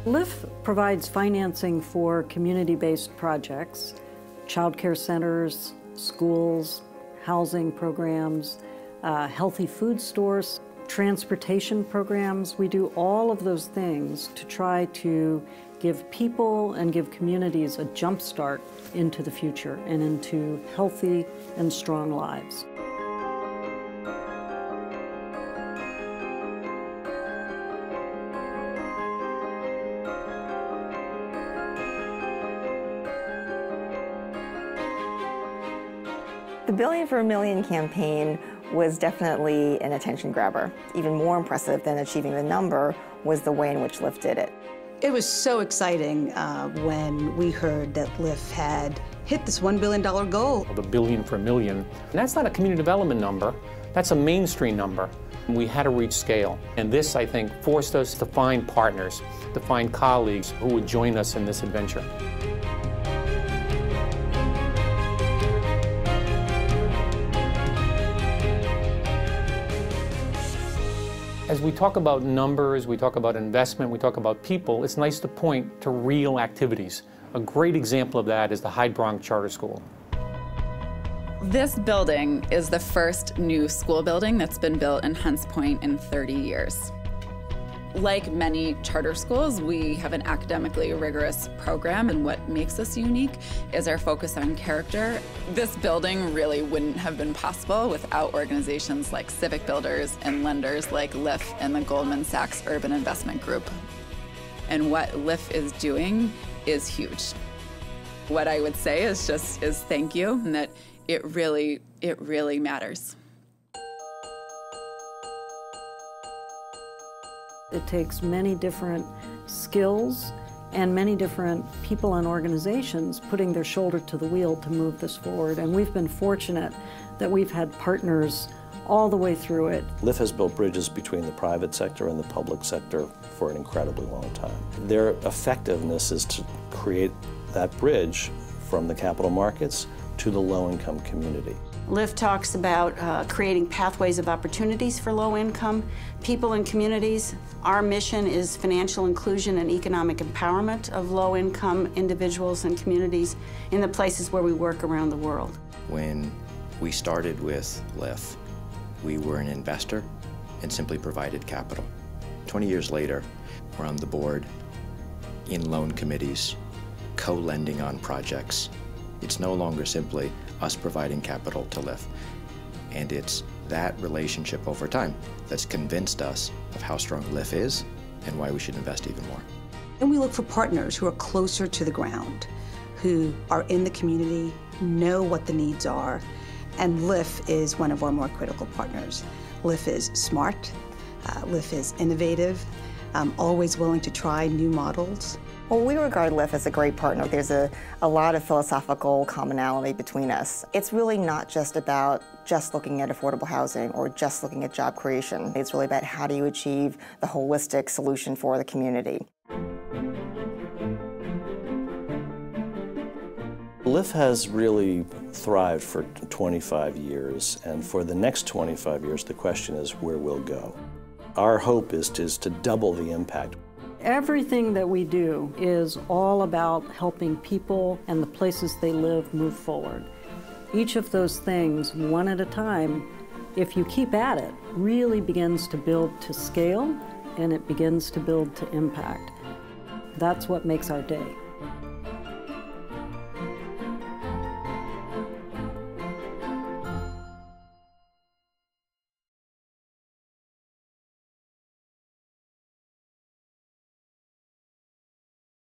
LIIF provides financing for community-based projects, child care centers, schools, housing programs, healthy food stores, transportation programs. We do all of those things to try to give people and give communities a jump start into the future and into healthy and strong lives. The Billion for a Million campaign was definitely an attention grabber. Even more impressive than achieving the number was the way in which LIIF did it. It was so exciting when we heard that LIIF had hit this $1 billion goal. The Billion for a Million, and that's not a community development number, that's a mainstream number. We had to reach scale, and this, I think, forced us to find partners, to find colleagues who would join us in this adventure. As we talk about numbers, we talk about investment, we talk about people, it's nice to point to real activities. A great example of that is the Hyde Bronx Charter School. This building is the first new school building that's been built in Hunts Point in 30 years. Like many charter schools, we have an academically rigorous program, and what makes us unique is our focus on character. This building really wouldn't have been possible without organizations like civic builders and lenders like LIIF and the Goldman Sachs Urban Investment Group. And what LIIF is doing is huge. What I would say is thank you, and that it really matters. It takes many different skills and many different people and organizations putting their shoulder to the wheel to move this forward. And we've been fortunate that we've had partners all the way through it. LIIF has built bridges between the private sector and the public sector for an incredibly long time. Their effectiveness is to create that bridge from the capital markets to the low-income community. LIIF talks about creating pathways of opportunities for low-income people and communities. Our mission is financial inclusion and economic empowerment of low-income individuals and communities in the places where we work around the world. When we started with LIIF, we were an investor and simply provided capital. 20 years later, we're on the board, in loan committees, co-lending on projects. It's no longer simply us providing capital to LIIF. And it's that relationship over time that's convinced us of how strong LIIF is and why we should invest even more. And we look for partners who are closer to the ground, who are in the community, know what the needs are, and LIIF is one of our more critical partners. LIIF is smart, LIIF is innovative, always willing to try new models. Well, we regard LIIF as a great partner. There's a lot of philosophical commonality between us. It's really not just about just looking at affordable housing or just looking at job creation. It's really about how do you achieve the holistic solution for the community. LIIF has really thrived for 25 years, and for the next 25 years, the question is where we'll go. Our hope is to double the impact. Everything that we do is all about helping people and the places they live move forward. Each of those things, one at a time, if you keep at it, really begins to build to scale, and it begins to build to impact. That's what makes our day.